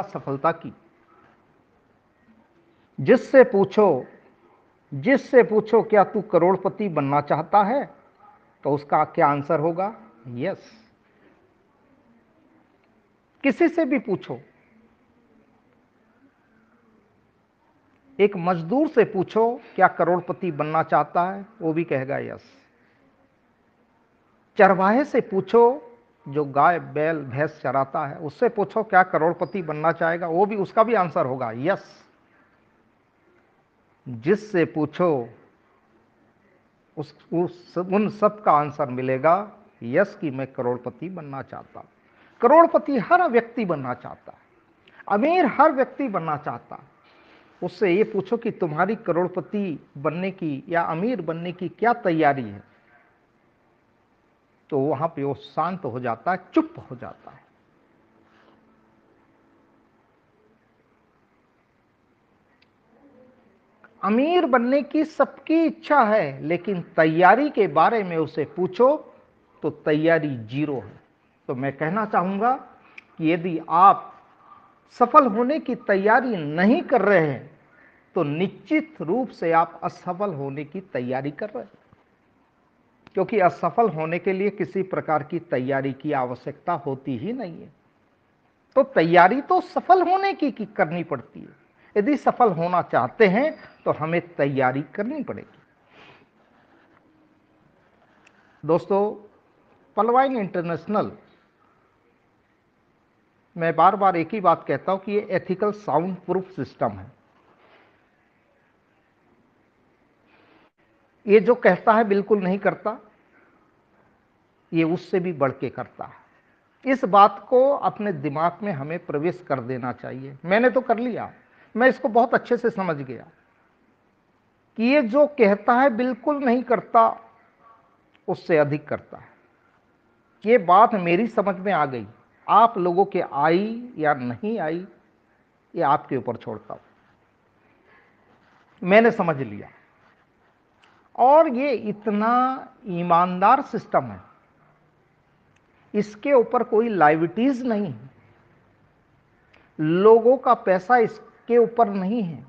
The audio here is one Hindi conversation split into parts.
सफलता की। जिससे पूछो क्या तू करोड़पति बनना चाहता है, तो उसका क्या आंसर होगा? यस। किसी से भी पूछो, एक मजदूर से पूछो क्या करोड़पति बनना चाहता है, वो भी कहेगा यस। चरवाहे से पूछो, जो गाय बैल भैंस चराता है, उससे पूछो क्या करोड़पति बनना चाहेगा, वो भी, उसका भी आंसर होगा यस। जिससे पूछो उन सब का आंसर मिलेगा यस कि मैं करोड़पति बनना चाहता। करोड़पति हर व्यक्ति बनना चाहता है, अमीर हर व्यक्ति बनना चाहता है। उससे ये पूछो कि तुम्हारी करोड़पति बनने की या अमीर बनने की क्या तैयारी है, तो वहां पे वो शांत हो जाता है, चुप हो जाता है। अमीर बनने की सबकी इच्छा है, लेकिन तैयारी के बारे में उसे पूछो तो तैयारी जीरो है। तो मैं कहना चाहूंगा कि यदि आप सफल होने की तैयारी नहीं कर रहे हैं, तो निश्चित रूप से आप असफल होने की तैयारी कर रहे हैं, क्योंकि असफल होने के लिए किसी प्रकार की तैयारी की आवश्यकता होती ही नहीं है। तो तैयारी तो सफल होने की करनी पड़ती है। यदि सफल होना चाहते हैं तो हमें तैयारी करनी पड़ेगी। दोस्तों, पलवाइन इंटरनेशनल, मैं बार बार एक ही बात कहता हूं कि ये एथिकल साउंड प्रूफ सिस्टम है। ये जो कहता है बिल्कुल नहीं करता, ये उससे भी बढ़ के करता है। इस बात को अपने दिमाग में हमें प्रवेश कर देना चाहिए। मैंने तो कर लिया, मैं इसको बहुत अच्छे से समझ गया कि ये जो कहता है बिल्कुल नहीं करता, उससे अधिक करता है। ये बात मेरी समझ में आ गई, आप लोगों के आई या नहीं आई, ये आपके ऊपर छोड़ता हूं। मैंने समझ लिया, और ये इतना ईमानदार सिस्टम है, इसके ऊपर कोई लाइबिलिटीज नहीं है, लोगों का पैसा इसके ऊपर नहीं है।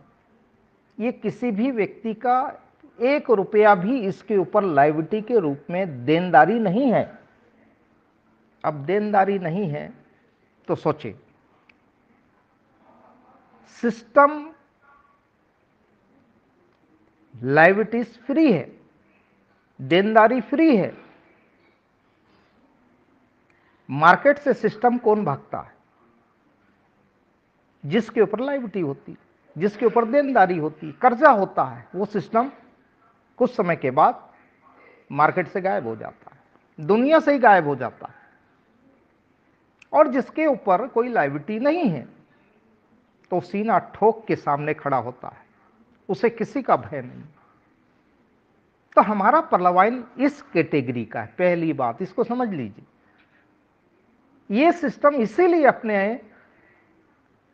ये किसी भी व्यक्ति का 1 रुपया भी इसके ऊपर लाइबिलिटी के रूप में देनदारी नहीं है। अब देनदारी नहीं है तो सोचे, सिस्टम लाइबिलिटीज फ्री है, देनदारी फ्री है। मार्केट से सिस्टम कौन भागता है? जिसके ऊपर लाइबिलिटी होती, जिसके ऊपर देनदारी होती, कर्जा होता है, वो सिस्टम कुछ समय के बाद मार्केट से गायब हो जाता है, दुनिया से ही गायब हो जाता है। और जिसके ऊपर कोई लाइबिलिटी नहीं है, तो सीना ठोक के सामने खड़ा होता है, उसे किसी का भय नहीं। तो हमारा पलवाइन इस कैटेगरी का है। पहली बात इसको समझ लीजिए, ये सिस्टम इसीलिए अपने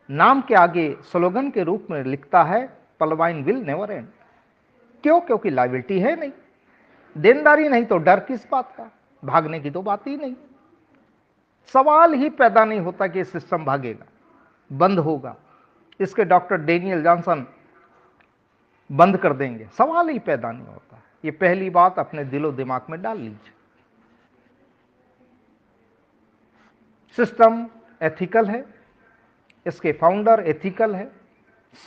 नाम के आगे स्लोगन के रूप में लिखता है, पलवाइन विल नेवर एंड। क्यों? क्योंकि लाइबिलिटी है नहीं, देनदारी नहीं, तो डर किस बात का? भागने की तो बात ही नहीं, सवाल ही पैदा नहीं होता कि सिस्टम भागेगा, बंद होगा, इसके डॉक्टर डेनियल जॉनसन बंद कर देंगे, सवाल ही पैदा नहीं होता। ये पहली बात अपने दिलो दिमाग में डाल लीजिए। सिस्टम एथिकल है, इसके फाउंडर एथिकल है,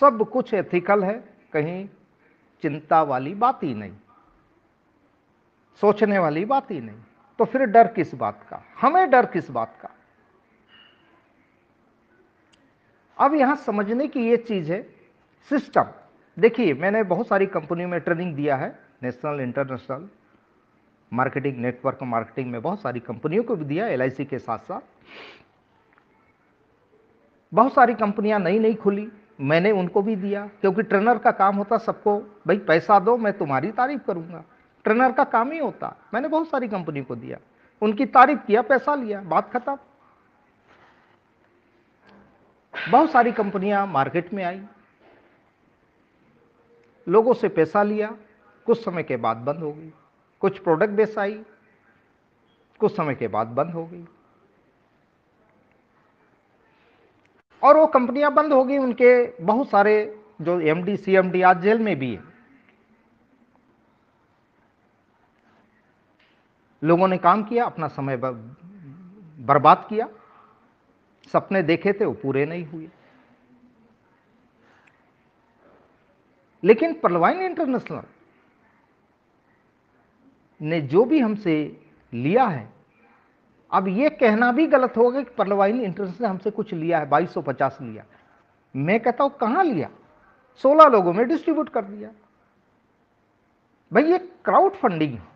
सब कुछ एथिकल है, कहीं चिंता वाली बात ही नहीं, सोचने वाली बात ही नहीं। तो फिर डर किस बात का? हमें डर किस बात का? अब यहां समझने की ये चीज है, सिस्टम। देखिए, मैंने बहुत सारी कंपनियों में ट्रेनिंग दिया है, national international marketing, network marketing में बहुत सारी कंपनियों को भी दिया, LIC के साथ साथ। बहुत सारी कंपनियां नई नई खुली, मैंने उनको भी दिया, क्योंकि ट्रेनर का काम होता सबको, भाई पैसा दो मैं तुम्हारी तारीफ करूंगा, ट्रेनर का काम ही होता। मैंने बहुत सारी कंपनी को दिया, उनकी तारीफ किया, पैसा लिया, बात खत्म। बहुत सारी कंपनियां मार्केट में आई, लोगों से पैसा लिया, कुछ समय के बाद बंद हो गई। कुछ प्रोडक्ट बेस आई, कुछ समय के बाद बंद हो गई। और वो कंपनियां बंद हो गई, उनके बहुत सारे जो एमडी सीएमडी आज जेल में भी है। लोगों ने काम किया, अपना समय बर्बाद किया, सपने देखे थे वो पूरे नहीं हुए। लेकिन पर्लवाइन इंटरनेशनल ने जो भी हमसे लिया है, अब ये कहना भी गलत होगा कि पर्लवाइन इंटरनेशनल ने हमसे कुछ लिया है, 2250 लिया। मैं कहता हूं कहां लिया, 16 लोगों में डिस्ट्रीब्यूट कर दिया। भाई ये क्राउड फंडिंग है,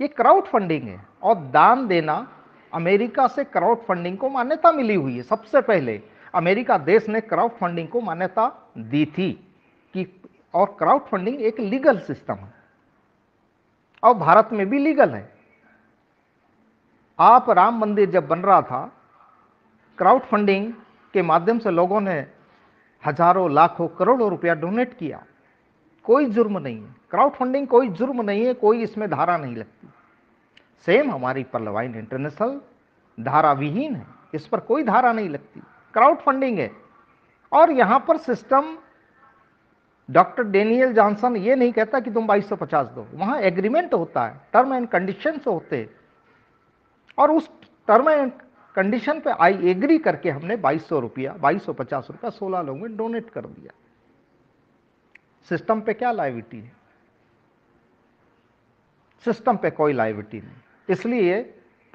ये क्राउड फंडिंग है। और दान देना, अमेरिका से क्राउड फंडिंग को मान्यता मिली हुई है। सबसे पहले अमेरिका देश ने क्राउड फंडिंग को मान्यता दी थी कि, और क्राउड फंडिंग एक लीगल सिस्टम है और भारत में भी लीगल है। आप राम मंदिर जब बन रहा था, क्राउड फंडिंग के माध्यम से लोगों ने हजारों लाखों करोड़ों रुपया डोनेट किया, कोई जुर्म नहीं है। क्राउड फंडिंग कोई जुर्म नहीं है, कोई इसमें धारा नहीं लगती। सेम हमारी पर्लवाइन इंटरनेशनल धारा विहीन है, इस पर कोई धारा नहीं लगती, क्राउड फंडिंग है। और यहां पर सिस्टम, डॉक्टर डेनियल जॉनसन ये नहीं कहता कि तुम 2250 दो, वहां एग्रीमेंट होता है, टर्म एंड कंडीशंस होते हैं, और उस टर्म एंड कंडीशन पे आई एग्री करके हमने 2200 रुपया, 2250 रुपया 16 लोगों में डोनेट कर दिया। सिस्टम पे क्या लायबिलिटी है, सिस्टम पे कोई लायबिलिटी नहीं। इसलिए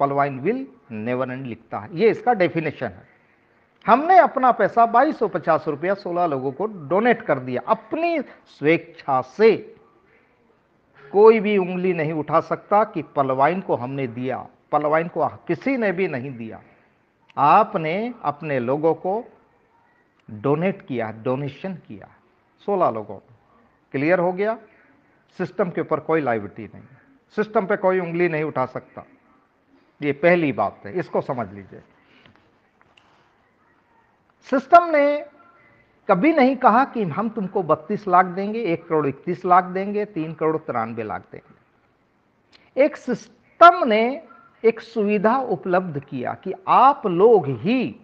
पर्लवाइन विल नेवर एंड लिखता है, ये इसका डेफिनेशन है। हमने अपना पैसा 2250 रुपया 16 लोगों को डोनेट कर दिया अपनी स्वेच्छा से। कोई भी उंगली नहीं उठा सकता कि पर्लवाइन को हमने दिया, पर्लवाइन को किसी ने भी नहीं दिया। आपने अपने लोगों को डोनेट किया, डोनेशन किया 16 लोगों को। क्लियर हो गया? सिस्टम के ऊपर कोई लायबिलिटी नहीं, सिस्टम पे कोई उंगली नहीं उठा सकता। ये पहली बात है, इसको समझ लीजिए। सिस्टम ने कभी नहीं कहा कि हम तुमको 32 लाख देंगे, 1 करोड़ 31 लाख देंगे, 3 करोड़ 93 लाख देंगे। एक सिस्टम ने एक सुविधा उपलब्ध किया कि आप लोग ही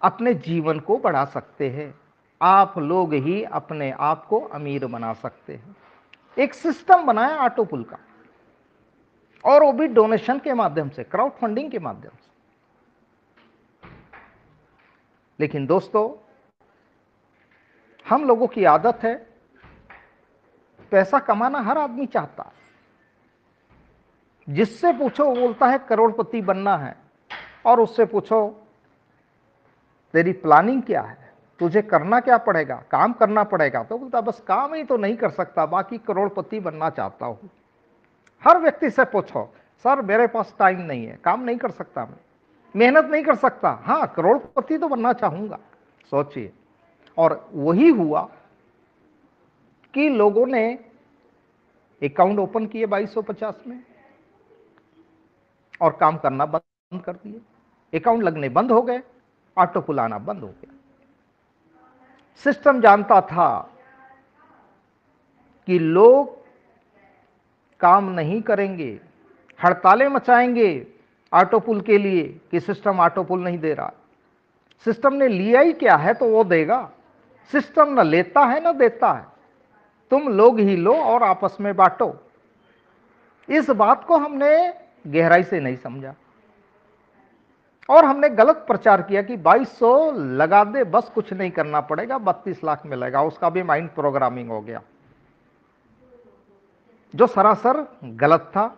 अपने जीवन को बढ़ा सकते हैं, आप लोग ही अपने आप को अमीर बना सकते हैं। एक सिस्टम बनाया ऑटो पुल का, और वो भी डोनेशन के माध्यम से, क्राउड फंडिंग के माध्यम से। लेकिन दोस्तों, हम लोगों की आदत है, पैसा कमाना हर आदमी चाहता है। जिससे पूछो वो बोलता है करोड़पति बनना है, और उससे पूछो तेरी प्लानिंग क्या है, तुझे करना क्या पड़ेगा, काम करना पड़ेगा, तो बोलता बस काम ही तो नहीं कर सकता, बाकी करोड़पति बनना चाहता हूं। हर व्यक्ति से पूछो, सर मेरे पास टाइम नहीं है, काम नहीं कर सकता, मैं मेहनत नहीं कर सकता, हाँ करोड़पति तो बनना चाहूंगा। सोचिए, और वही हुआ कि लोगों ने अकाउंट ओपन किए 2250 में और काम करना बंद कर दिए। अकाउंट लगने बंद हो गए, ऑटो पुल आना बंद हो गया। सिस्टम जानता था कि लोग काम नहीं करेंगे, हड़तालें मचाएंगे ऑटो पुल के लिए कि सिस्टम ऑटो पुल नहीं दे रहा। सिस्टम ने लिया ही क्या है तो वो देगा। सिस्टम न लेता है न देता है, तुम लोग ही लो और आपस में बांटो। इस बात को हमने गहराई से नहीं समझा और हमने गलत प्रचार किया कि 2200 लगा दे, बस कुछ नहीं करना पड़ेगा, 32 लाख में लगा। उसका भी माइंड प्रोग्रामिंग हो गया, जो सरासर गलत था।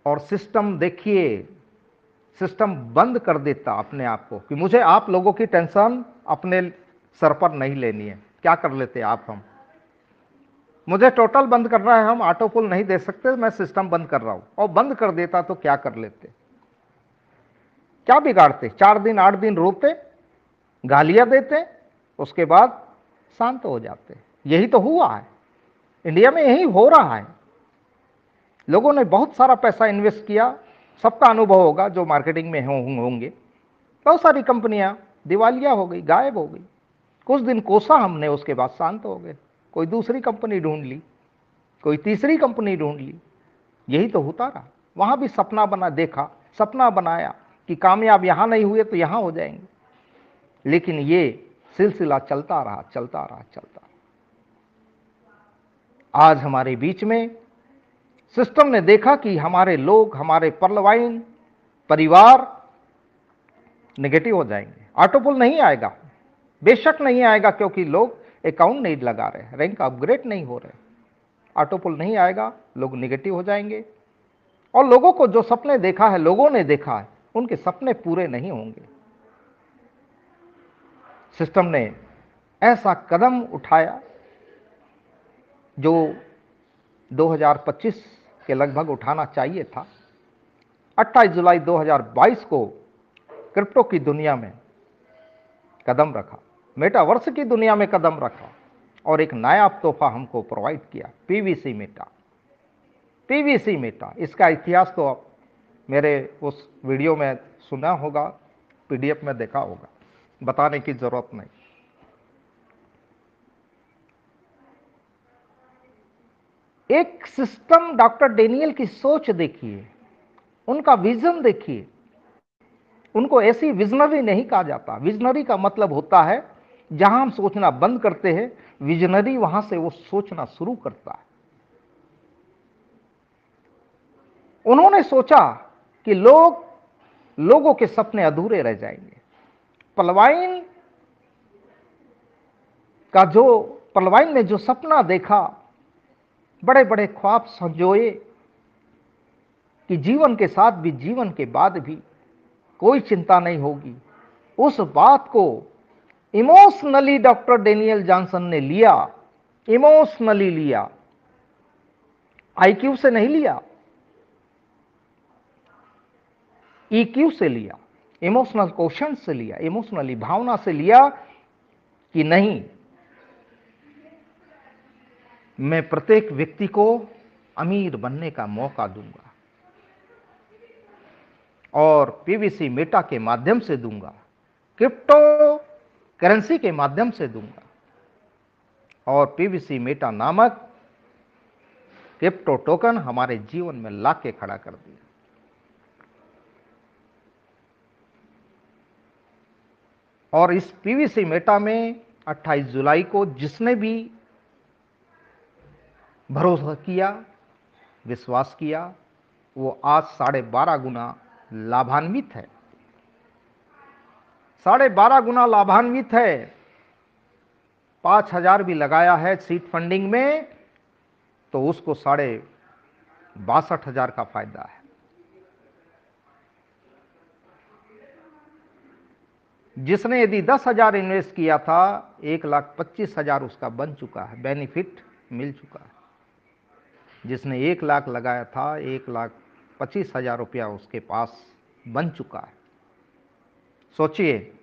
और सिस्टम देखिए, सिस्टम बंद कर देता अपने आप को कि मुझे आप लोगों की टेंशन अपने सर पर नहीं लेनी है। क्या कर लेते आप, हम मुझे टोटल बंद करना है, हम ऑटो पुल नहीं दे सकते, मैं सिस्टम बंद कर रहा हूं। और बंद कर देता तो क्या कर लेते, क्या बिगाड़ते? 4 दिन 8 दिन रोते, गालियां देते, उसके बाद शांत हो जाते। यही तो हुआ है, इंडिया में यही हो रहा है। लोगों ने बहुत सारा पैसा इन्वेस्ट किया, सबका अनुभव होगा जो मार्केटिंग में होंगे। बहुत सारी कंपनियां दिवालिया हो गई, गायब हो गई। कुछ दिन कोसा हमने, उसके बाद शांत हो गए। कोई दूसरी कंपनी ढूंढ ली, कोई तीसरी कंपनी ढूंढ ली, यही तो होता रहा। वहां भी सपना बना देखा सपना बनाया कि कामयाब यहां नहीं हुए तो यहां हो जाएंगे, लेकिन ये सिलसिला चलता रहा चलता रहा चलता रहा। आज हमारे बीच में सिस्टम ने देखा कि हमारे लोग, हमारे परलवाइन परिवार नेगेटिव हो जाएंगे, ऑटोपुल नहीं आएगा, बेशक नहीं आएगा, क्योंकि लोग अकाउंट नहीं लगा रहे, रैंक अपग्रेड नहीं हो रहे, ऑटोपुल नहीं आएगा, लोग नेगेटिव हो जाएंगे। और लोगों को जो सपने देखा है, लोगों ने देखा है, उनके सपने पूरे नहीं होंगे। सिस्टम ने ऐसा कदम उठाया जो 2025 के लगभग उठाना चाहिए था। 28 जुलाई 2022 को क्रिप्टो की दुनिया में कदम रखा, मेटावर्स की दुनिया में कदम रखा, और एक नायाब तोहफा हमको प्रोवाइड किया, पीवीसी मेटा। पीवीसी मेटा, इसका इतिहास तो आप मेरे उस वीडियो में सुना होगा, पीडीएफ में देखा होगा, बताने की जरूरत नहीं। एक सिस्टम, डॉक्टर डेनियल की सोच देखिए, उनका विजन देखिए। उनको ऐसी विजनरी नहीं कहा जाता। विजनरी का मतलब होता है जहां हम सोचना बंद करते हैं, विजनरी वहां से वो सोचना शुरू करता है। उन्होंने सोचा कि लोगों के सपने अधूरे रह जाएंगे। पलवाइन ने जो सपना देखा, बड़े बड़े ख्वाब संजोए कि जीवन के साथ भी, जीवन के बाद भी कोई चिंता नहीं होगी, उस बात को इमोशनली डॉक्टर डेनियल जॉनसन ने लिया, इमोशनली लिया, आईक्यू से नहीं लिया, ईक्यू से लिया, इमोशनल क्वेश्चन से लिया, इमोशनली भावना से लिया कि नहीं, मैं प्रत्येक व्यक्ति को अमीर बनने का मौका दूंगा और पीवीसी मेटा के माध्यम से दूंगा, क्रिप्टो करेंसी के माध्यम से दूंगा। और पीवीसी मेटा नामक क्रिप्टो टोकन हमारे जीवन में लाके खड़ा कर दिया। और इस पीवीसी मेटा में 28 जुलाई को जिसने भी भरोसा किया, विश्वास किया, वो आज 12.5 गुना लाभान्वित है, 12.5 गुना लाभान्वित है। 5,000 भी लगाया है सीड फंडिंग में तो उसको 62,500 का फायदा है। जिसने यदि 10,000 इन्वेस्ट किया था, 1,25,000 उसका बन चुका है, बेनिफिट मिल चुका है। जिसने 1 लाख लगाया था, 1,25,000 रुपया उसके पास बन चुका है। सोचिए,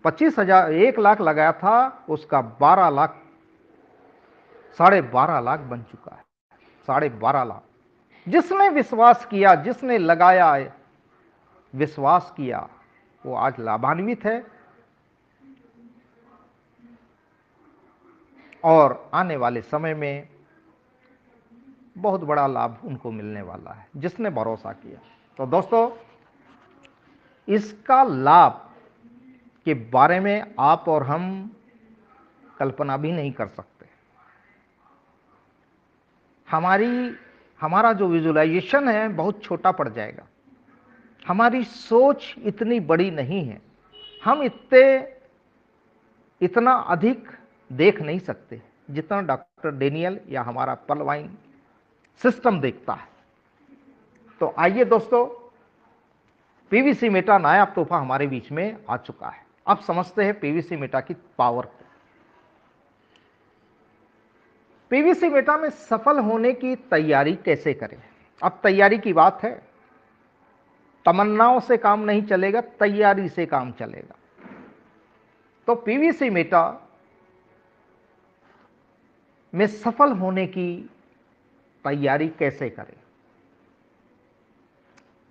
25,000, 1 लाख लगाया था, उसका 12 लाख, 12.5 लाख बन चुका है, 12.5 लाख। जिसने विश्वास किया, जिसने लगाया, विश्वास किया, वो आज लाभान्वित है और आने वाले समय में बहुत बड़ा लाभ उनको मिलने वाला है, जिसने भरोसा किया। तो दोस्तों, इसका लाभ के बारे में आप और हम कल्पना भी नहीं कर सकते। हमारा जो विजुअलाइजेशन है बहुत छोटा पड़ जाएगा, हमारी सोच इतनी बड़ी नहीं है, हम इतना अधिक देख नहीं सकते जितना डॉक्टर डेनियल या हमारा पलवाइन सिस्टम देखता है। तो आइए दोस्तों, पीवीसी मेटा नायाब तोहफा हमारे बीच में आ चुका है। अब समझते हैं पीवीसी मेटा की पावर को। पीवीसी मेटा में सफल होने की तैयारी कैसे करें? अब तैयारी की बात है, तमन्नाओं से काम नहीं चलेगा, तैयारी से काम चलेगा। तो पीवीसी मेटा में सफल होने की तैयारी कैसे करें,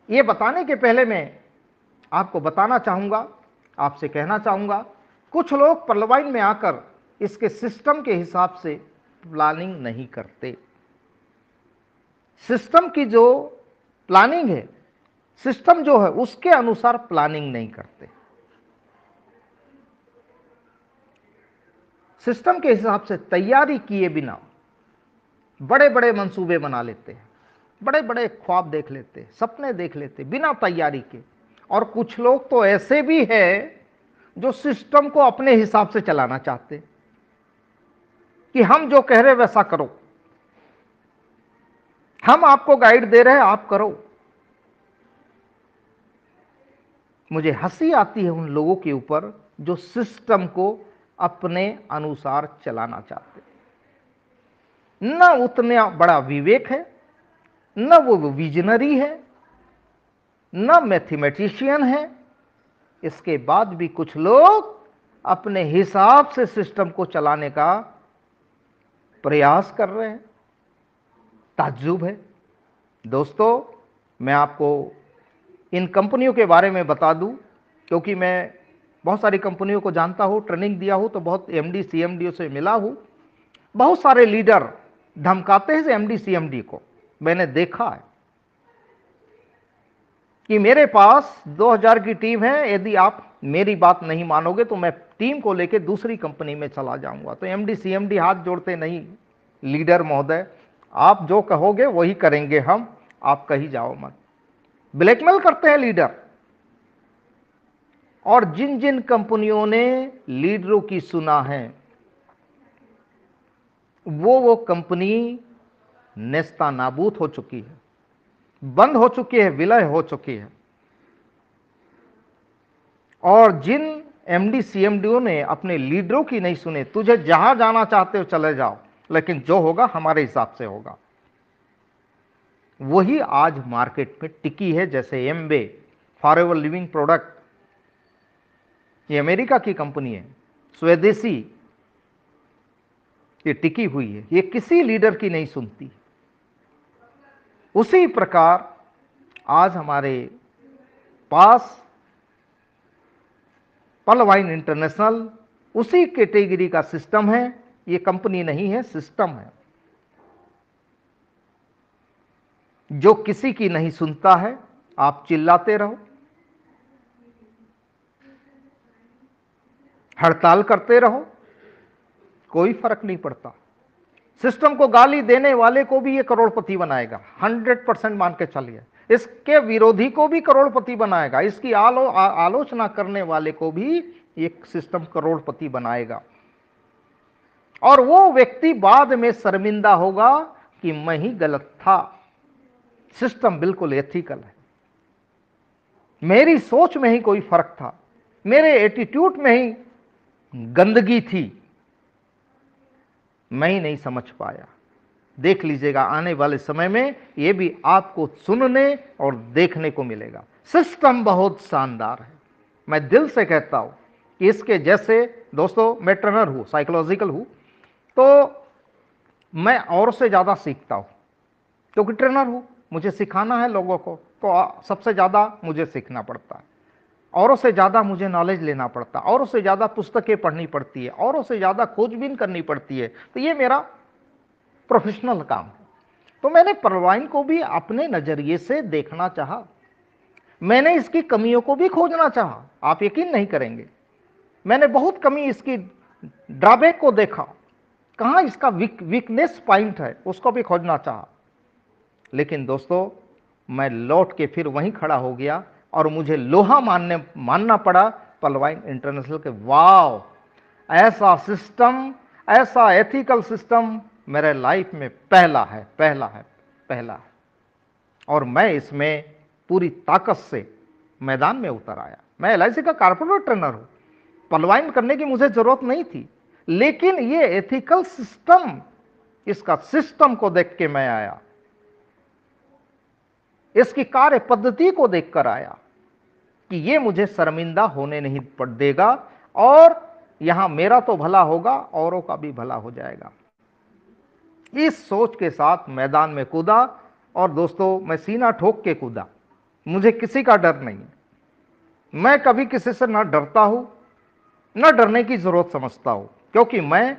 यह बताने के पहले मैं आपको बताना चाहूंगा, आपसे कहना चाहूंगा, कुछ लोग पलवाइन में आकर इसके सिस्टम के हिसाब से प्लानिंग नहीं करते। सिस्टम की जो प्लानिंग है सिस्टम जो है उसके अनुसार प्लानिंग नहीं करते, सिस्टम के हिसाब से तैयारी किए बिना बड़े बड़े मंसूबे बना लेते हैं, बड़े बड़े ख्वाब देख लेते हैं, सपने देख लेते हैं बिना तैयारी के। और कुछ लोग तो ऐसे भी हैं जो सिस्टम को अपने हिसाब से चलाना चाहते हैं कि हम जो कह रहे वैसा करो, हम आपको गाइड दे रहे हैं, आप करो। मुझे हंसी आती है उन लोगों के ऊपर जो सिस्टम को अपने अनुसार चलाना चाहते हैं। न उतना बड़ा विवेक है, न वो विजनरी है, न मैथमेटिशियन है, इसके बाद भी कुछ लोग अपने हिसाब से सिस्टम को चलाने का प्रयास कर रहे हैं। ताज्जुब है। दोस्तों, मैं आपको इन कंपनियों के बारे में बता दूं, क्योंकि मैं बहुत सारी कंपनियों को जानता हूं, ट्रेनिंग दिया हूं, तो बहुत एमडी सीएमडी से मिला हूं। बहुत सारे लीडर धमकाते हैं एमडी सीएमडी को। मैंने देखा है कि मेरे पास 2000 की टीम है, यदि आप मेरी बात नहीं मानोगे तो मैं टीम को लेकर दूसरी कंपनी में चला जाऊंगा। तो एमडी सीएमडी हाथ जोड़ते नहीं, लीडर महोदय आप जो कहोगे वही करेंगे हम, आप कहीं जाओ मत। ब्लैकमेल करते हैं लीडर। और जिन जिन कंपनियों ने लीडरों की सुना है वो कंपनी नेस्ता नाबूद हो चुकी है, बंद हो चुकी है, विलय हो चुकी है। और जिन एमडी सीएमडीओ ने अपने लीडरों की नहीं सुने, तुझे जहां जाना चाहते हो चले जाओ, लेकिन जो होगा हमारे हिसाब से होगा, वही आज मार्केट में टिकी है। जैसे एम्बे फॉरएवर लिविंग प्रोडक्ट, ये अमेरिका की कंपनी है, स्वदेशी, ये टिकी हुई है, ये किसी लीडर की नहीं सुनती। उसी प्रकार आज हमारे पास पर्ल वाइन इंटरनेशनल उसी कैटेगरी का सिस्टम है। ये कंपनी नहीं है, सिस्टम है, जो किसी की नहीं सुनता है। आप चिल्लाते रहो, हड़ताल करते रहो, कोई फर्क नहीं पड़ता। सिस्टम को गाली देने वाले को भी ये करोड़पति बनाएगा, 100% मान के चलिए। इसके विरोधी को भी करोड़पति बनाएगा, इसकी आलोचना करने वाले को भी ये सिस्टम करोड़पति बनाएगा। और वो व्यक्ति बाद में शर्मिंदा होगा कि मैं ही गलत था, सिस्टम बिल्कुल एथिकल है, मेरी सोच में ही कोई फर्क था, मेरे एटीट्यूड में ही गंदगी थी, मैं ही नहीं समझ पाया। देख लीजिएगा आने वाले समय में यह भी आपको सुनने और देखने को मिलेगा। सिस्टम बहुत शानदार है, मैं दिल से कहता हूं कि इसके जैसे, दोस्तों मैं ट्रेनर हूं, साइकोलॉजिकल हूं, तो मैं और से ज्यादा सीखता हूं, क्योंकि ट्रेनर हूं, मुझे सिखाना है लोगों को, तो सबसे ज्यादा मुझे सीखना पड़ता है, औरों से ज़्यादा मुझे नॉलेज लेना पड़ता, औरों से ज़्यादा पुस्तकें पढ़नी पड़ती है, औरों से ज़्यादा खोजबीन करनी पड़ती है। तो ये मेरा प्रोफेशनल काम है। तो मैंने पर्ल वाइन को भी अपने नज़रिए से देखना चाहा, मैंने इसकी कमियों को भी खोजना चाहा। आप यकीन नहीं करेंगे, मैंने बहुत कमी, इसकी ड्रॉबैक को देखा, कहाँ इसका वीकनेस पॉइंट है उसको भी खोजना चाहा। लेकिन दोस्तों, मैं लौट के फिर वहीं खड़ा हो गया और मुझे लोहा मानना पड़ा पर्ल वाइन इंटरनेशनल के। वाव, ऐसा सिस्टम, ऐसा एथिकल सिस्टम मेरे लाइफ में पहला है, पहला है, पहला है। और मैं इसमें पूरी ताकत से मैदान में उतर आया। मैं एलआईसी का कॉर्पोरेट ट्रेनर हूं, पर्ल वाइन करने की मुझे जरूरत नहीं थी, लेकिन ये एथिकल सिस्टम, इसका सिस्टम को देख के मैं आया, इसकी कार्य पद्धति को देखकर आया कि ये मुझे शर्मिंदा होने नहीं पड़ देगा, और यहां मेरा तो भला होगा, औरों का भी भला हो जाएगा। इस सोच के साथ मैदान में कूदा, और दोस्तों मैं सीना ठोक के कूदा, मुझे किसी का डर नहीं। मैं कभी किसी से ना डरता हूं, ना डरने की जरूरत समझता हूं, क्योंकि मैं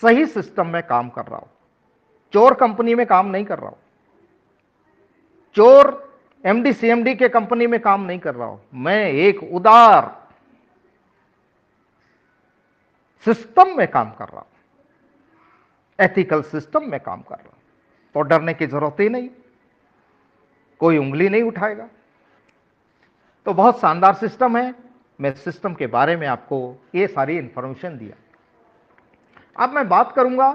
सही सिस्टम में काम कर रहा हूं, चोर कंपनी में काम नहीं कर रहा हूं। चोर एमडी सीएमडी के कंपनी में काम नहीं कर रहा हूं, मैं एक उदार सिस्टम में काम कर रहा हूं, एथिकल सिस्टम में काम कर रहा हूं, तो डरने की जरूरत ही नहीं, कोई उंगली नहीं उठाएगा। तो बहुत शानदार सिस्टम है। मैं सिस्टम के बारे में आपको ये सारी इंफॉर्मेशन दिया। अब मैं बात करूंगा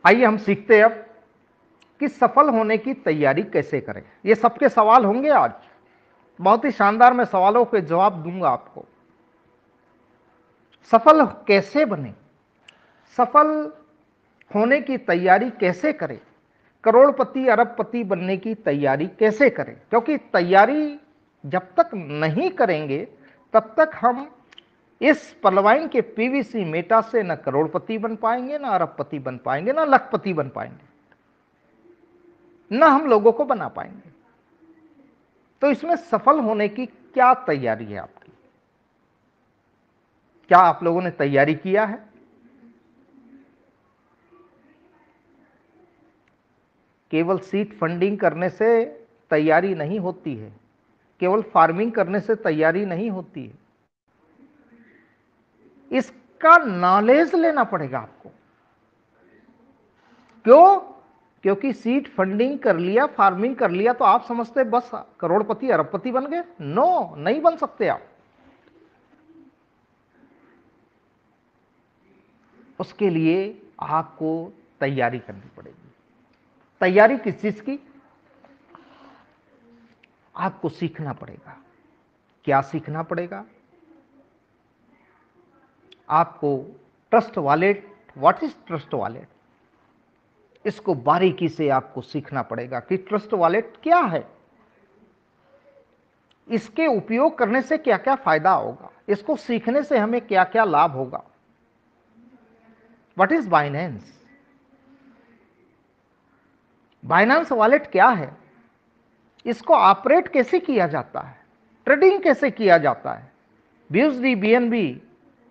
आइए हम सीखते हैं अब कि सफल होने की तैयारी कैसे करें। ये सबके सवाल होंगे आज, बहुत ही शानदार मैं सवालों के जवाब दूंगा आपको। सफल कैसे बने, सफल होने की तैयारी कैसे करें, करोड़पति अरबपति बनने की तैयारी कैसे करें, क्योंकि तैयारी जब तक नहीं करेंगे तब तक हम इस पलवाइन के पीवीसी मेटा से न करोड़पति बन पाएंगे, ना अरबपति बन पाएंगे, ना लखपति बन पाएंगे, ना हम लोगों को बना पाएंगे। तो इसमें सफल होने की क्या तैयारी है आपकी? क्या आप लोगों ने तैयारी किया है? केवल सीट फंडिंग करने से तैयारी नहीं होती है, केवल फार्मिंग करने से तैयारी नहीं होती है, इसका नॉलेज लेना पड़ेगा आपको। क्यों? क्योंकि सीट फंडिंग कर लिया, फार्मिंग कर लिया तो आप समझते बस करोड़पति अरबपति बन गए? नो, नहीं बन सकते आप। उसके लिए आपको तैयारी करनी पड़ेगी। तैयारी किस चीज की? आपको सीखना पड़ेगा। क्या सीखना पड़ेगा? आपको trust wallet, what is trust wallet, इसको बारीकी से आपको सीखना पड़ेगा कि ट्रस्ट वॉलेट क्या है, इसके उपयोग करने से क्या क्या फायदा होगा, इसको सीखने से हमें क्या क्या लाभ होगा। What is Binance, Binance wallet क्या है, इसको ऑपरेट कैसे किया जाता है, ट्रेडिंग कैसे किया जाता है, बीयूएसडी बीएनबी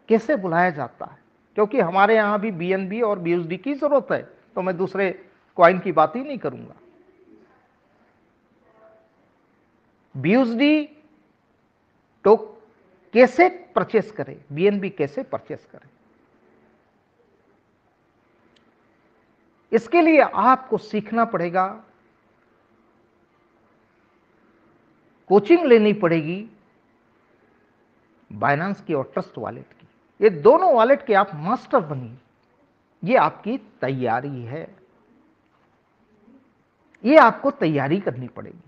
कैसे बुलाया जाता है, क्योंकि हमारे यहां भी बीएनबी और बीयूएसडी की जरूरत है, तो मैं दूसरे कॉइन की बात ही नहीं करूंगा। बीयूएसडी तो कैसे परचेस करें, बीएनबी कैसे परचेस करें, इसके लिए आपको सीखना पड़ेगा, कोचिंग लेनी पड़ेगी बाइनेंस की और ट्रस्ट वॉलेट की। ये दोनों वॉलेट के आप मास्टर बनिए, ये आपकी तैयारी है, ये आपको तैयारी करनी पड़ेगी।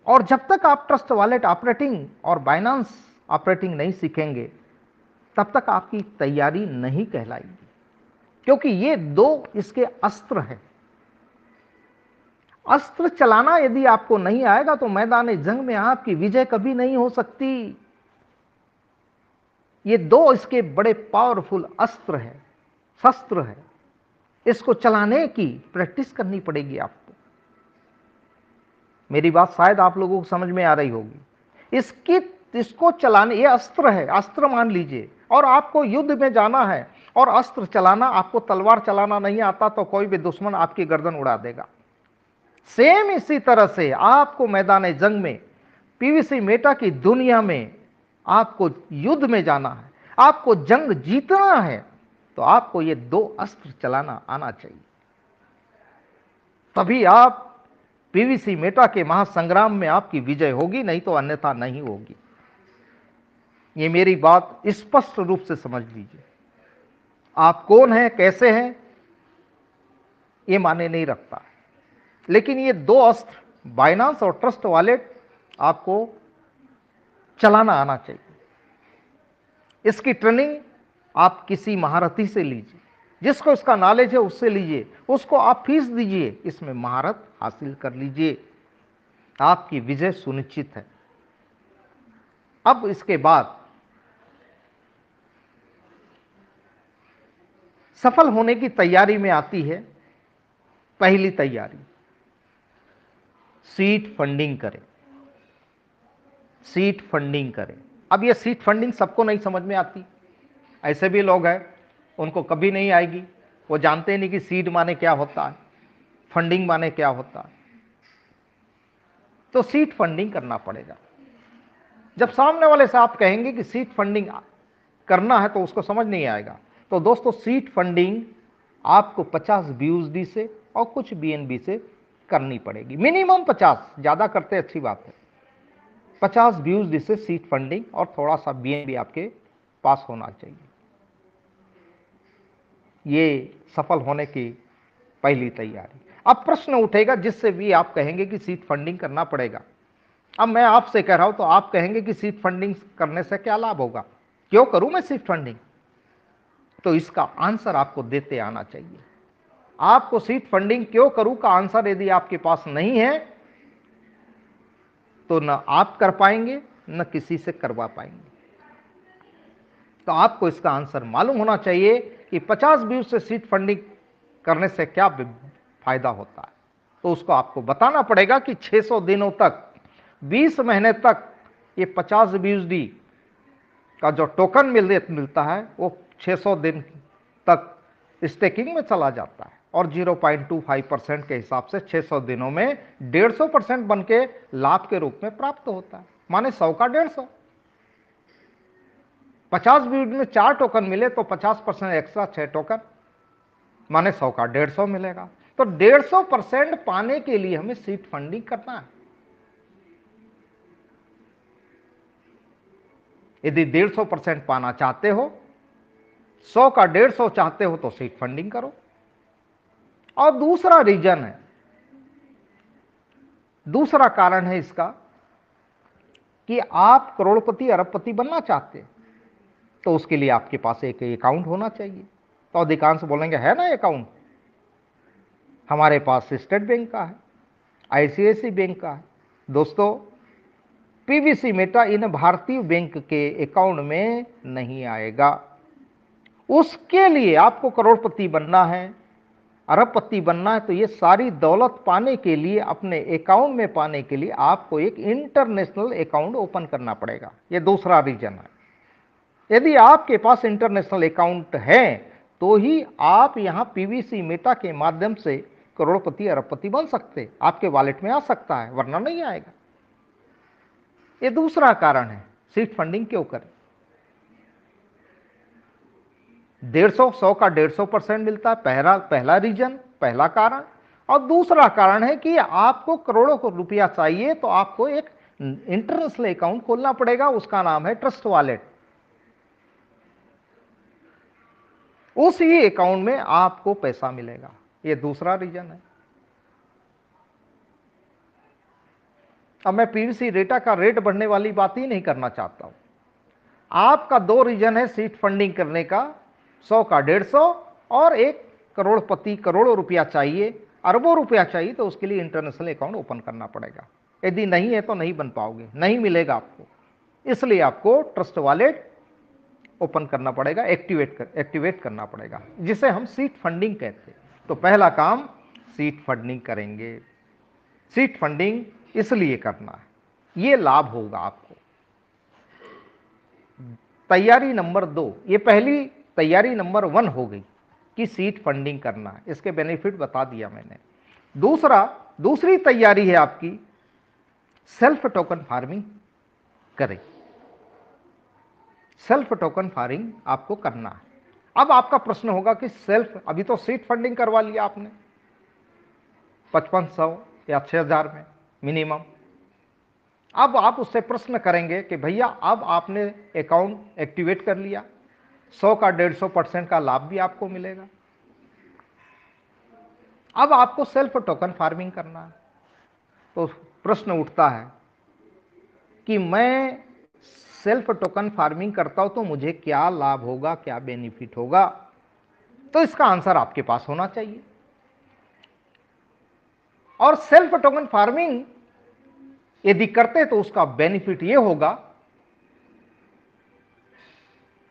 और जब तक आप ट्रस्ट वॉलेट ऑपरेटिंग और बाइनेंस ऑपरेटिंग नहीं सीखेंगे तब तक आपकी तैयारी नहीं कहलाएगी, क्योंकि ये दो इसके अस्त्र हैं। अस्त्र चलाना यदि आपको नहीं आएगा तो मैदान जंग में आपकी विजय कभी नहीं हो सकती। ये दो इसके बड़े पावरफुल अस्त्र है, शस्त्र है, इसको चलाने की प्रैक्टिस करनी पड़ेगी आपको। मेरी बात शायद आप लोगों को समझ में आ रही होगी। इसको चलाने, ये अस्त्र है, अस्त्र मान लीजिए, और आपको युद्ध में जाना है और अस्त्र चलाना, आपको तलवार चलाना नहीं आता तो कोई भी दुश्मन आपकी गर्दन उड़ा देगा। सेम इसी तरह से आपको मैदान जंग में, पीवीसी मेटा की दुनिया में आपको युद्ध में जाना है, आपको जंग जीतना है, तो आपको ये दो अस्त्र चलाना आना चाहिए, तभी आप पीवीसी मेटा के महासंग्राम में आपकी विजय होगी, नहीं तो अन्यथा नहीं होगी। ये मेरी बात स्पष्ट रूप से समझ लीजिए। आप कौन हैं, कैसे हैं, ये माने नहीं रखता, लेकिन ये दो अस्त्र बाइनेंस और ट्रस्ट वॉलेट आपको चलाना आना चाहिए। इसकी ट्रेनिंग आप किसी महारथी से लीजिए, जिसको इसका नॉलेज है उससे लीजिए, उसको आप फीस दीजिए, इसमें महारत हासिल कर लीजिए, आपकी विजय सुनिश्चित है। अब इसके बाद सफल होने की तैयारी में आती है पहली तैयारी, सीट फंडिंग करें। सीट फंडिंग करें। अब ये सीट फंडिंग सबको नहीं समझ में आती, ऐसे भी लोग हैं उनको कभी नहीं आएगी। वो जानते ही नहीं कि सीड माने क्या होता है, फंडिंग माने क्या होता है। तो सीड फंडिंग करना पड़ेगा। जब सामने वाले से आप कहेंगे कि सीड फंडिंग करना है तो उसको समझ नहीं आएगा। तो दोस्तों, सीड फंडिंग आपको 50 BUSD से और कुछ BNB से करनी पड़ेगी, मिनिमम 50, ज्यादा करते अच्छी बात है। 50 BUSD से सीड फंडिंग और थोड़ा सा BNB आपके पास होना चाहिए। ये सफल होने की पहली तैयारी। अब प्रश्न उठेगा जिससे भी आप कहेंगे कि सीड फंडिंग करना पड़ेगा। अब मैं आपसे कह रहा हूं तो आप कहेंगे कि सीड फंडिंग करने से क्या लाभ होगा, क्यों करूं मैं सीड फंडिंग। तो इसका आंसर आपको देते आना चाहिए। आपको सीड फंडिंग क्यों करूं का आंसर यदि आपके पास नहीं है तो न आप कर पाएंगे न किसी से करवा पाएंगे। तो आपको इसका आंसर मालूम होना चाहिए कि 50 BUSD से सीड फंडिंग करने से क्या फायदा होता है। तो उसको आपको बताना पड़ेगा कि 600 दिनों तक, 20 महीने तक ये 50 BUSD का जो टोकन मिलता है वो 600 दिन तक स्टेकिंग में चला जाता है और 0.25% के हिसाब से 600 दिनों में 150% बन के लाभ के रूप में प्राप्त होता है। माने 100 का 150। 50 BUSD में 4 टोकन मिले तो 50% एक्स्ट्रा 6 टोकन, माने 100 का 150 मिलेगा। तो 150% पाने के लिए हमें सीड फंडिंग करना है। यदि 150% पाना चाहते हो, 100 का 150 चाहते हो तो सीड फंडिंग करो। और दूसरा रीजन है, दूसरा कारण है इसका कि आप करोड़पति अरबपति बनना चाहते हैं तो उसके लिए आपके पास एक अकाउंट होना चाहिए। तो अधिकांश बोलेंगे है ना अकाउंट, हमारे पास स्टेट बैंक का है, ICICI बैंक का है। दोस्तों, PVC मेटा इन भारतीय बैंक के अकाउंट में नहीं आएगा। उसके लिए आपको करोड़पति बनना है, अरबपति बनना है, तो ये सारी दौलत पाने के लिए, अपने अकाउंट में पाने के लिए आपको एक इंटरनेशनल अकाउंट ओपन करना पड़ेगा। ये दूसरा रीजन है। यदि आपके पास इंटरनेशनल अकाउंट है तो ही आप यहां PVC मेटा के माध्यम से करोड़पति अरबपति बन सकते, आपके वॉलेट में आ सकता है, वरना नहीं आएगा। ये दूसरा कारण है सीड फंडिंग क्यों करें। 150 का 150% मिलता है, पहला रीजन, पहला कारण। और दूसरा कारण है कि आपको करोड़ों को रुपया चाहिए तो आपको एक इंटरनेशनल अकाउंट खोलना पड़ेगा, उसका नाम है ट्रस्ट वॉलेट। उसी अकाउंट में आपको पैसा मिलेगा। ये दूसरा रीजन है। अब मैं PVC मेटा का रेट बढ़ने वाली बात ही नहीं करना चाहता हूं। आपका दो रीजन है सीड फंडिंग करने का, 100 का 150 और एक करोड़पति, करोड़ों रुपया चाहिए, अरबों रुपया चाहिए, तो उसके लिए इंटरनेशनल अकाउंट ओपन करना पड़ेगा। यदि नहीं है तो नहीं बन पाओगे, नहीं मिलेगा आपको। इसलिए आपको ट्रस्ट वॉलेट ओपन करना पड़ेगा, एक्टिवेट करना पड़ेगा, जिसे हम सीड फंडिंग कहते हैं। तो पहला काम सीड फंडिंग करेंगे। सीड फंडिंग इसलिए करना है, ये लाभ होगा आपको। तैयारी नंबर 2, ये पहली तैयारी नंबर 1 हो गई कि सीड फंडिंग करना है, इसके बेनिफिट बता दिया मैंने। दूसरी तैयारी है आपकी सेल्फ टोकन फार्मिंग करें। सेल्फ टोकन फार्मिंग आपको करना है। अब आपका प्रश्न होगा कि सेल्फ, अभी तो सीड फंडिंग करवा लिया आपने 5500 या 6000 में मिनिमम। अब आप उससे प्रश्न करेंगे कि भैया अब आपने अकाउंट एक्टिवेट कर लिया, 100 का 150% का लाभ भी आपको मिलेगा, अब आपको सेल्फ टोकन फार्मिंग करना है। तो प्रश्न उठता है कि मैं सेल्फ टोकन फार्मिंग करता हूं तो मुझे क्या लाभ होगा, क्या बेनिफिट होगा। तो इसका आंसर आपके पास होना चाहिए। और सेल्फ टोकन फार्मिंग यदि करते तो उसका बेनिफिट यह होगा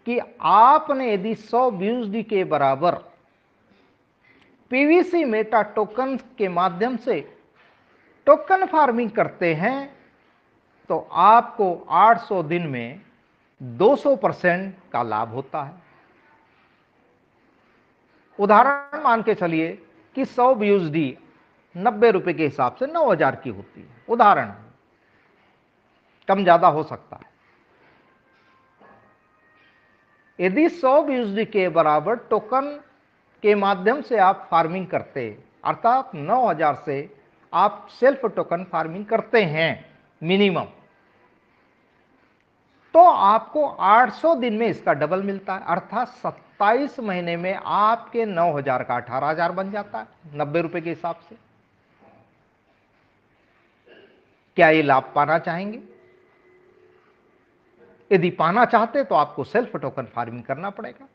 कि आपने यदि 100 BUSD के बराबर PVC मेटा टोकन के माध्यम से टोकन फार्मिंग करते हैं तो आपको 800 दिन में 200% का लाभ होता है। उदाहरण मान के चलिए कि 100 BUSD 90 रुपए के हिसाब से 9,000 की होती है, उदाहरण, कम ज्यादा हो सकता है। यदि 100 BUSD के बराबर टोकन के माध्यम से आप फार्मिंग करते, अर्थात 9,000 से आप सेल्फ टोकन फार्मिंग करते हैं मिनिमम, तो आपको 800 दिन में इसका डबल मिलता है, अर्थात 27 महीने में आपके 9,000 का 18,000 बन जाता है 90 रुपए के हिसाब से। क्या ये लाभ पाना चाहेंगे? यदि पाना चाहते तो आपको सेल्फ टोकन फार्मिंग करना पड़ेगा।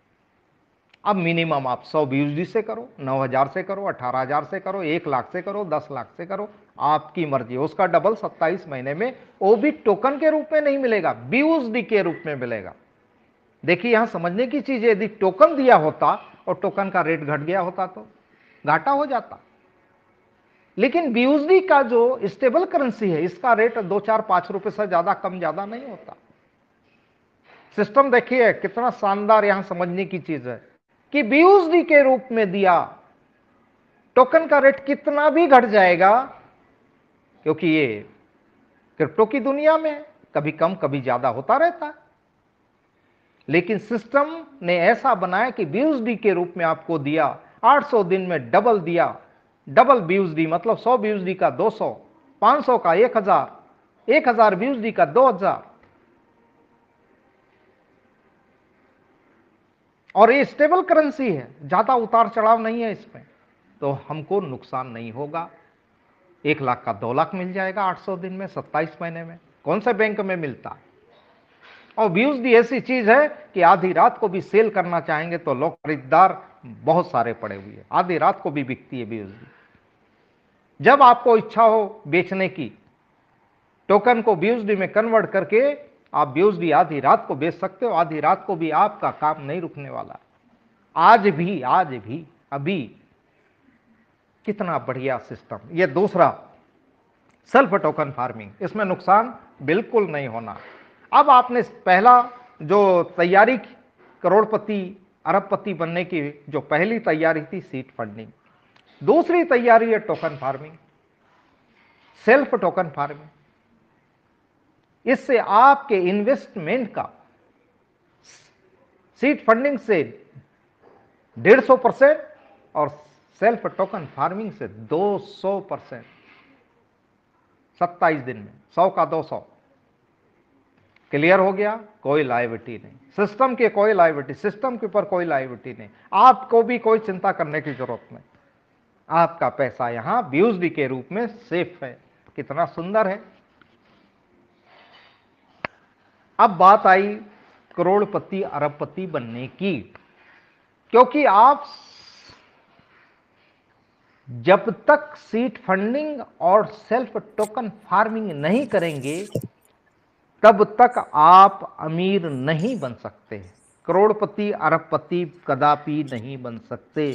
अब मिनिमम आप 100 BUSD से करो, 9,000 से करो, 18,000 से करो, 1 लाख से करो, 10 लाख से करो, आपकी मर्जी। उसका डबल 27 महीने में, वो भी टोकन के रूप में नहीं मिलेगा, BUSD के रूप में मिलेगा। देखिए यहां समझने की चीज है, यदि टोकन दिया होता और टोकन का रेट घट गया होता तो घाटा हो जाता, लेकिन BUSD का जो स्टेबल करेंसी है, इसका रेट 2, 4, 5 रुपए से ज्यादा कम ज्यादा नहीं होता। सिस्टम देखिए कितना शानदार, यहां समझने की चीज है कि BUSD के रूप में दिया, टोकन का रेट कितना भी घट जाएगा, क्योंकि ये क्रिप्टो की दुनिया में कभी कम कभी ज्यादा होता रहता है, लेकिन सिस्टम ने ऐसा बनाया कि BUSD के रूप में आपको दिया, 800 दिन में डबल दिया। डबल BUSD मतलब 100 BUSD का 200, 500 का 1,000, 1,000 BUSD का 2,000, और ये स्टेबल करेंसी है, ज्यादा उतार चढ़ाव नहीं है इसमें, तो हमको नुकसान नहीं होगा। 1 लाख का 2 लाख मिल जाएगा 800 दिन में, 27 महीने में। कौन से बैंक में मिलता है? और BUSD ऐसी चीज है कि आधी रात को भी सेल करना चाहेंगे तो लोग, खरीदार बहुत सारे पड़े हुए हैं, आधी रात को भी बिकती है BUSD। जब आपको इच्छा हो बेचने की, टोकन को BUSD में कन्वर्ट करके आप BUSD आधी रात को बेच सकते हो, आधी रात को भी आपका काम नहीं रुकने वाला। आज भी अभी कितना बढ़िया सिस्टम। ये दूसरा सेल्फ टोकन फार्मिंग, इसमें नुकसान बिल्कुल नहीं होना। अब आपने पहला जो तैयारी, करोड़पति अरबपति बनने की जो पहली तैयारी थी, सीड फंडिंग। दूसरी तैयारी है token farming, self token farming. इससे आपके इन्वेस्टमेंट का सीड फंडिंग से 150% और सेल्फ टोकन फार्मिंग से 200%, 27 दिन में 100 का 200। क्लियर हो गया? कोई लायबिलिटी नहीं, सिस्टम के कोई लायबिलिटी, सिस्टम के ऊपर कोई लायबिलिटी नहीं, आपको भी कोई चिंता करने की जरूरत नहीं। आपका पैसा यहां BUSD के रूप में सेफ है। कितना सुंदर है। अब बात आई करोड़पति अरबपति बनने की, क्योंकि आप जब तक सीड फंडिंग और सेल्फ टोकन फार्मिंग नहीं करेंगे तब तक आप अमीर नहीं बन सकते, करोड़पति अरबपति कदापि नहीं बन सकते।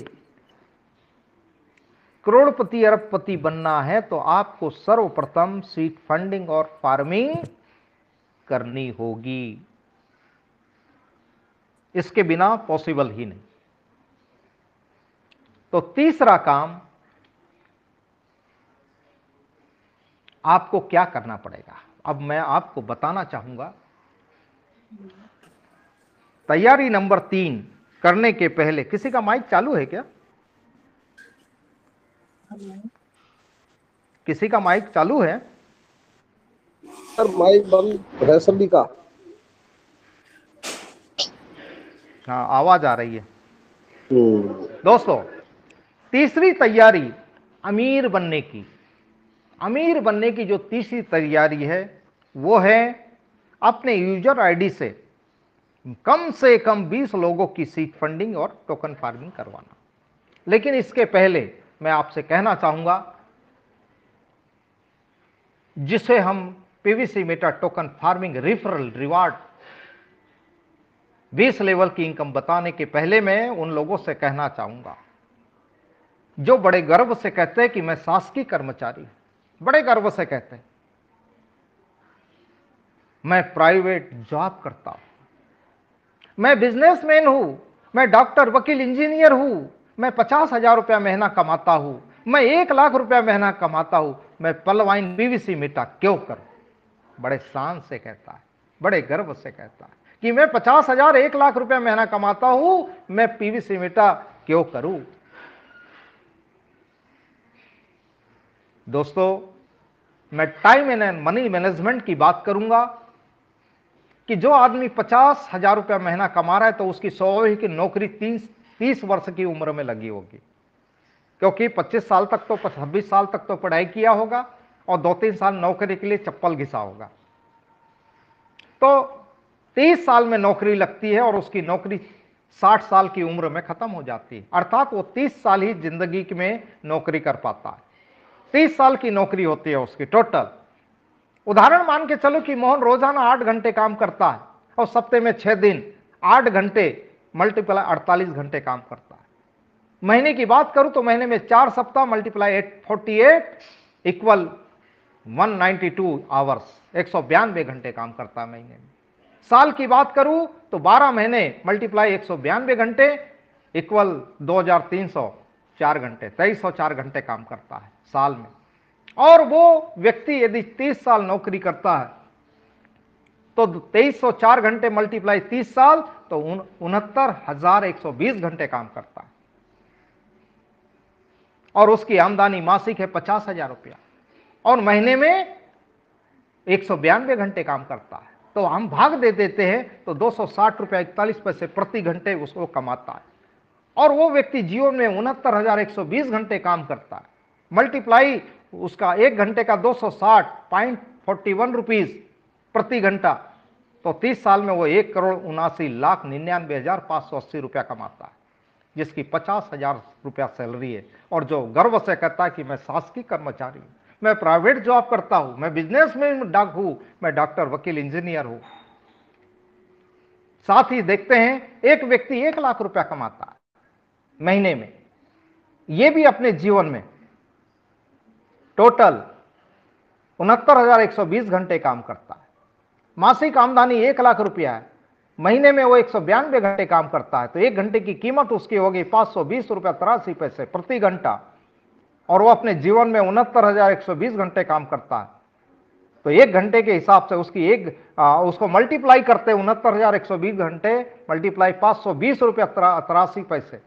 करोड़पति अरबपति बनना है तो आपको सर्वप्रथम सीड फंडिंग और फार्मिंग करनी होगी, इसके बिना पॉसिबल ही नहीं। तो तीसरा काम आपको क्या करना पड़ेगा, अब मैं आपको बताना चाहूंगा। तैयारी नंबर 3 करने के पहले, किसी का माइक चालू है क्या? किसी का माइक चालू है? सर माइक बंद है सभी का। हाँ, आवाज आ रही है। दोस्तों, तीसरी तैयारी अमीर बनने की, अमीर बनने की जो तीसरी तैयारी है वो है अपने यूजर आईडी से कम 20 लोगों की सीड फंडिंग और टोकन फार्मिंग करवाना। लेकिन इसके पहले मैं आपसे कहना चाहूंगा, जिसे हम PVC Meta token farming referral reward 20 level की इनकम बताने के पहले मैं उन लोगों से कहना चाहूंगा जो बड़े गर्व से कहते हैं कि मैं शासकीय कर्मचारी हूं, बड़े गर्व से कहते हैं मैं प्राइवेट जॉब करता हूं, मैं बिजनेसमैन हूं, मैं डॉक्टर, वकील, इंजीनियर हूं, मैं 50,000 रुपया महीना कमाता हूं, मैं 1,00,000 रुपया महीना कमाता हूं, मैं पलवाइन पीवीसी मीटा क्यों करूं? बड़े शान से कहता है, बड़े गर्व से कहता है कि मैं 50,000 1,00,000 रुपया महीना कमाता हूं, मैं पीवीसी मीटा क्यों करूं? दोस्तों, मैं टाइम एंड मनी मैनेजमेंट की बात करूंगा कि जो आदमी 50,000 रुपया महीना कमा रहा है तो उसकी स्वाभाविक नौकरी 30 वर्ष की उम्र में लगी होगी, क्योंकि 25 साल तक तो 26 साल तक तो पढ़ाई किया होगा और 2-3 साल नौकरी के लिए चप्पल घिसा होगा। तो 30 साल में नौकरी लगती है और उसकी नौकरी 60 साल की उम्र में खत्म हो जाती है, अर्थात वो 30 साल ही जिंदगी में नौकरी कर पाता है। 30 साल की नौकरी होती है उसकी टोटल। उदाहरण मान के चलो कि मोहन रोजाना 8 घंटे काम करता है और सप्ताह में 6 दिन 8 घंटे मल्टीप्लाई 48 घंटे काम करता है। महीने की बात करूं तो महीने में 4 सप्ताह मल्टीप्लाई 48 इक्वल 192 आवर्स, 192 घंटे काम करता है महीने में। साल की बात करूं तो 12 महीने मल्टीप्लाई 192 घंटे इक्वल 2304 घंटे, 2304 घंटे काम करता है साल में। और वो व्यक्ति यदि 30 साल नौकरी करता है तो 2304 घंटे मल्टीप्लाई 30 साल तो 69,120 घंटे काम करता है और उसकी आमदनी मासिक है 50,000 रुपया और महीने में 192 घंटे काम करता है। तो हम भाग दे देते हैं तो 260 रुपया 41 पैसे प्रति घंटे उसको कमाता है और वो व्यक्ति जीवन में 69,120 घंटे काम करता है। मल्टीप्लाई उसका 1 घंटे का 260.41 रुपीज प्रति घंटा, तो 30 साल में वो 1,79,99,580 रुपया कमाता है, जिसकी 50,000 रुपया सैलरी है। और जो गर्व से कहता है कि मैं शासकीय कर्मचारी हूं, मैं प्राइवेट जॉब करता हूं, मैं बिजनेसमैन हूं, मैं डॉक्टर, वकील, इंजीनियर हूं। साथ ही देखते हैं एक व्यक्ति 1,00,000 रुपया कमाता है महीने में, यह भी अपने जीवन में टोटल 69,120 घंटे काम करता है। मासिक आमदनी 1,00,000 रुपया है, महीने में वो 192 घंटे काम करता है, तो 1 घंटे की कीमत उसकी होगी 520 रुपया 83 पैसे प्रति घंटा और वो अपने जीवन में 69,120 घंटे काम करता है। तो 1 घंटे के हिसाब से उसकी उसको मल्टीप्लाई करते 69,120 घंटे मल्टीप्लाई 520 रुपया 83 पैसे,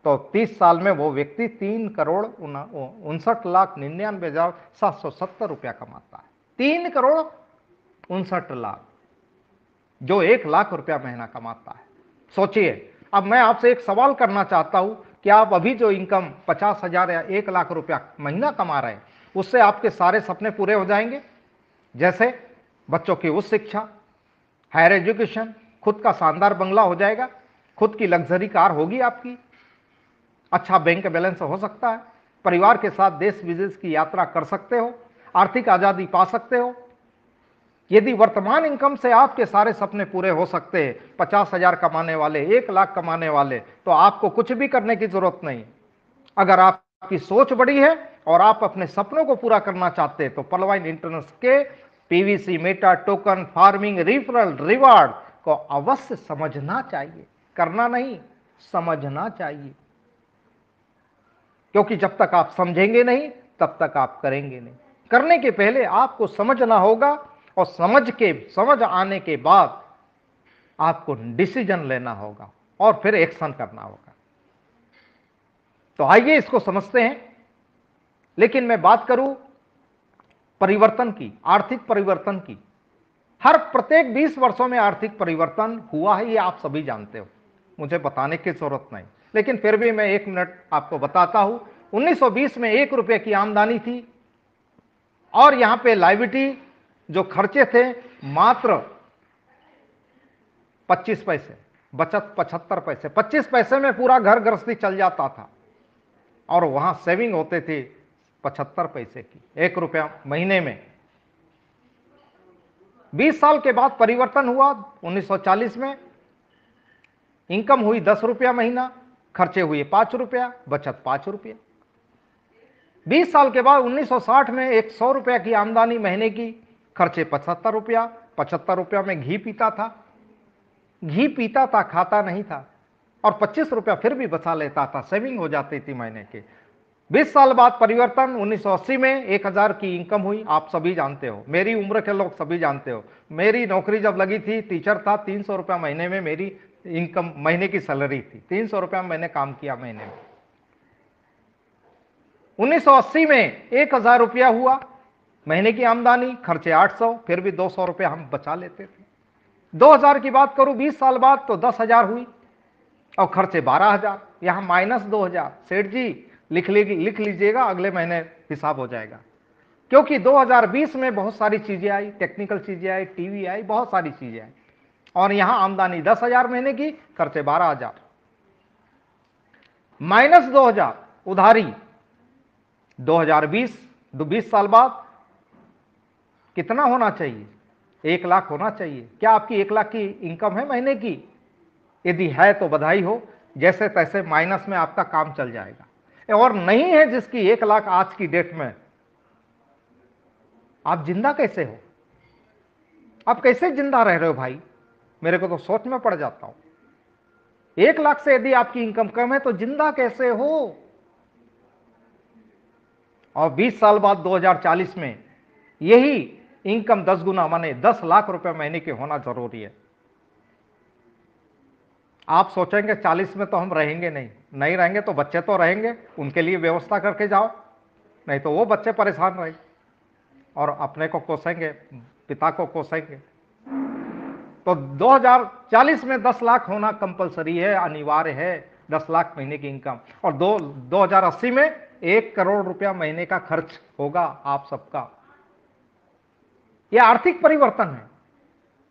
तो 30 साल में वो व्यक्ति 3,59,99,770 रुपया कमाता है। 3,59,00,000 जो 1,00,000 रुपया महीना कमाता है। सोचिए, अब मैं आपसे एक सवाल करना चाहता हूं कि आप अभी जो इनकम 50,000 या 1,00,000 रुपया महीना कमा रहे हैं, उससे आपके सारे सपने पूरे हो जाएंगे? जैसे बच्चों की उच्च शिक्षा, हायर एजुकेशन, खुद का शानदार बंगला हो जाएगा, खुद की लग्जरी कार होगी आपकी, अच्छा बैंक बैलेंस हो सकता है, परिवार के साथ देश विदेश की यात्रा कर सकते हो, आर्थिक आजादी पा सकते हो। यदि वर्तमान इनकम से आपके सारे सपने पूरे हो सकते हैं, 50,000 कमाने वाले, 1,00,000 कमाने वाले, तो आपको कुछ भी करने की जरूरत नहीं। अगर आपकी सोच बड़ी है और आप अपने सपनों को पूरा करना चाहते हैं तो पलवाइन इंटरनेट के PVC, Meta, token, farming, referral, reward को अवश्य समझना चाहिए, करना नहीं, समझना चाहिए। क्योंकि जब तक आप समझेंगे नहीं तब तक आप करेंगे नहीं। करने के पहले आपको समझना होगा और समझ आने के बाद आपको डिसीजन लेना होगा और फिर एक्शन करना होगा। तो आइए इसको समझते हैं। लेकिन मैं बात करूं परिवर्तन की, आर्थिक परिवर्तन की। हर प्रत्येक 20 वर्षों में आर्थिक परिवर्तन हुआ है, ये आप सभी जानते हो, मुझे बताने की जरूरत नहीं, लेकिन फिर भी मैं 1 मिनट आपको बताता हूं। 1920 में 1 रुपये की आमदनी थी और यहां पे लाइबिलिटी जो खर्चे थे मात्र 25 पैसे, बचत 75 पैसे, 25 पैसे में पूरा घर गृहस्थी चल जाता था और वहां सेविंग होते थे 75 पैसे की, 1 रुपया महीने में। 20 साल के बाद परिवर्तन हुआ। 1940 में इनकम हुई 10 रुपया महीना, खर्चे हुए 5 रुपया, बचत 5 रुपया। 20 साल के बाद 1960 में 100 रुपया की आमदनी महीने की, खर्चे 75 रुपया। 75 रुपया में घी पीता था, खाता नहीं था। और 25 रुपया फिर भी बचा लेता था, सेविंग हो जाती थी महीने के। 20 साल बाद परिवर्तन, 1980 में 1000 की इनकम हुई। आप सभी जानते हो, मेरी उम्र के लोग सभी जानते हो, मेरी नौकरी जब लगी थी, टीचर था, 300 रुपया महीने में मेरी इनकम, महीने की सैलरी थी, 300 रुपया मैंने काम किया महीने में। 1980 में 1000 रुपया हुआ महीने की आमदनी, खर्चे 800, फिर भी 200 रुपया हम बचा लेते थे। 2000 की बात करूं 20 साल बाद तो 10,000 हुई और खर्चे 12,000, यहां माइनस 2000। सेठ जी लिख लीजिएगा, अगले महीने हिसाब हो जाएगा। क्योंकि 2020 में बहुत सारी चीजें आई, टेक्निकल चीजें आई, टीवी आई, बहुत सारी चीजें आई, और यहां आमदनी 10,000 महीने की, खर्चे 12,000, माइनस 2000 उधारी। 2020 20 साल बाद कितना होना चाहिए? 1 लाख होना चाहिए। क्या आपकी 1 लाख की इनकम है महीने की? यदि है तो बधाई हो, जैसे तैसे माइनस में आपका काम चल जाएगा। और नहीं है जिसकी 1 लाख आज की डेट में, आप जिंदा कैसे हो? आप कैसे जिंदा रह रहे हो भाई? मेरे को तो सोच में पड़ जाता हूं। 1 लाख से यदि आपकी इनकम कम है तो जिंदा कैसे हो? और 20 साल बाद 2040 में यही इनकम 10 गुना, माने 10 लाख रुपए महीने के होना जरूरी है। आप सोचेंगे 40 में तो हम रहेंगे नहीं रहेंगे तो बच्चे तो रहेंगे, उनके लिए व्यवस्था करके जाओ, नहीं तो वो बच्चे परेशान रहेंगे और अपने को कोसेंगे, पिता को कोसेंगे। तो 2040 में 10 लाख होना कंपलसरी है, अनिवार्य है, 10 लाख महीने की इनकम। और 2080 में 1 करोड़ रुपया महीने का खर्च होगा आप सबका। यह आर्थिक परिवर्तन है,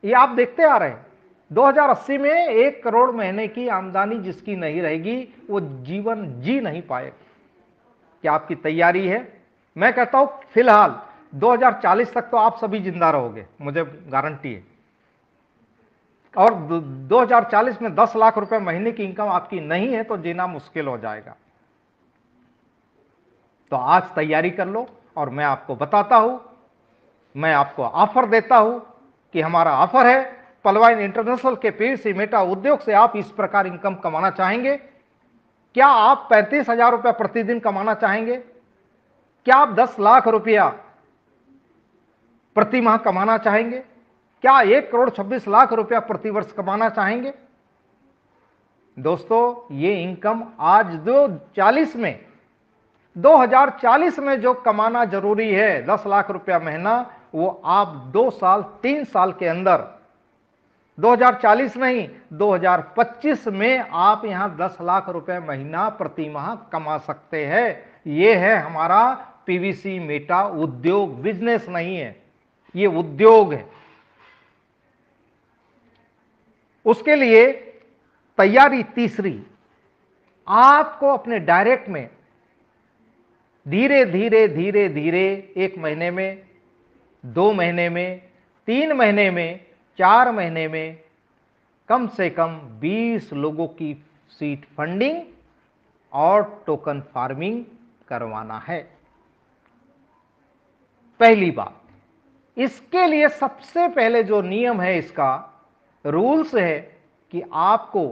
ये आप देखते आ रहे हैं। 2080 में 1 करोड़ महीने की आमदनी जिसकी नहीं रहेगी वो जीवन जी नहीं पाएगा। क्या आपकी तैयारी है? मैं कहता हूं फिलहाल 2040 तक तो आप सभी जिंदा रहोगे, मुझे गारंटी है। और 2040 में 10 लाख रुपए महीने की इनकम आपकी नहीं है तो जीना मुश्किल हो जाएगा। तो आज तैयारी कर लो। और मैं आपको बताता हूं, मैं आपको ऑफर देता हूं कि हमारा ऑफर है, पलवाइन इंटरनेशनल के पीवीसी मेटा उद्योग से आप इस प्रकार इनकम कमाना चाहेंगे? क्या आप 35,000 रुपया प्रतिदिन कमाना चाहेंगे? क्या आप 10 लाख रुपया प्रति माह कमाना चाहेंगे? क्या 1 करोड़ 26 लाख रुपया प्रतिवर्ष कमाना चाहेंगे? दोस्तों, ये इनकम आज 2040 में जो कमाना जरूरी है 10 लाख रुपया महीना, वो आप 2 साल 3 साल के अंदर, 2040 नहीं 2025 में आप यहां 10 लाख रुपए महीना प्रति माह कमा सकते हैं। ये है हमारा पीवीसी मेटा उद्योग, बिजनेस नहीं है, ये उद्योग है। उसके लिए तैयारी तीसरी, आपको अपने डायरेक्ट में धीरे धीरे धीरे धीरे 1 महीने में, 2 महीने में, 3 महीने में, 4 महीने में कम से कम 20 लोगों की सीट फंडिंग और टोकन फार्मिंग करवाना है। पहली बात, इसके लिए सबसे पहले जो नियम है, इसका रूल्स है कि आपको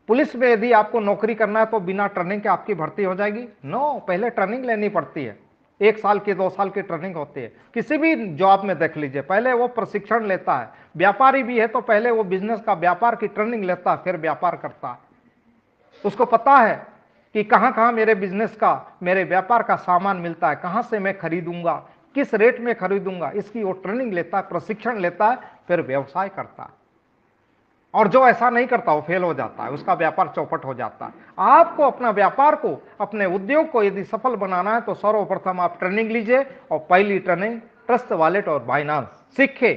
पुलिस में यदि आपको नौकरी करना है तो बिना ट्रेनिंग के आपकी भर्ती हो जाएगी? नो, पहले ट्रेनिंग लेनी पड़ती है। 1 साल की 2 साल की ट्रेनिंग होती है। किसी भी जॉब में देख लीजिए, पहले वो प्रशिक्षण लेता है। व्यापारी भी है तो पहले वो बिजनेस का, व्यापार की ट्रेनिंग लेता है, फिर व्यापार करता है। उसको पता है कि कहां कहां मेरे बिजनेस का, मेरे व्यापार का सामान मिलता है, कहां से मैं खरीदूंगा, किस रेट में खरीदूंगा, इसकी वो ट्रेनिंग लेता है, प्रशिक्षण लेता है, फिर व्यवसाय करता है। और जो ऐसा नहीं करता वो फेल हो जाता है, उसका व्यापार चौपट हो जाता है। आपको अपना व्यापार को, अपने उद्योग को यदि सफल बनाना है तो सर्वप्रथम आप ट्रेनिंग लीजिए। और पहली ट्रेनिंग ट्रस्ट वॉलेट और बाइनांस सीखे।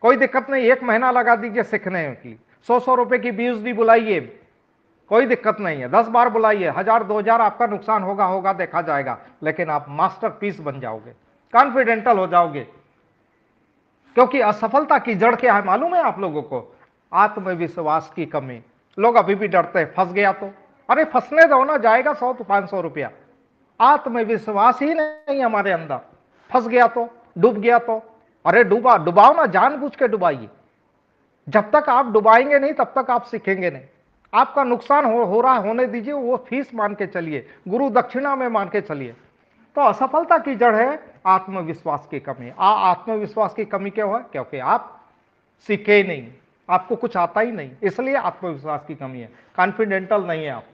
कोई दिक्कत नहीं, 1 महीना लगा दीजिए सीखने की। 100 रुपए की बीएसडी बुलाइए, कोई दिक्कत नहीं है। 10 बार बुलाइए, 1000 2000 आपका नुकसान होगा देखा जाएगा, लेकिन आप मास्टर पीस बन जाओगे, कॉन्फिडेंटल हो जाओगे। क्योंकि असफलता की जड़ क्या है मालूम है आप लोगों को? आत्मविश्वास की कमी। लोग अभी भी डरते हैं, फंस गया तो। अरे फंसने दो ना, जाएगा 100 तो 500 रुपया। आत्मविश्वास ही नहीं हमारे अंदर, फंस गया तो, डूब गया तो। अरे डुबाओ ना, जानबूझ के डुबाइए। जब तक आप डुबाएंगे नहीं तब तक आप सीखेंगे नहीं। आपका नुकसान हो रहा होने दीजिए, वो फीस मान के चलिए, गुरु दक्षिणा में मान के चलिए। तो असफलता की जड़ है आत्मविश्वास की कमी। आत्मविश्वास की कमी क्यों है? क्योंकि आप सीखे नहीं, आपको कुछ आता ही नहीं, इसलिए आत्मविश्वास की कमी है, कॉन्फिडेंटल नहीं है आप।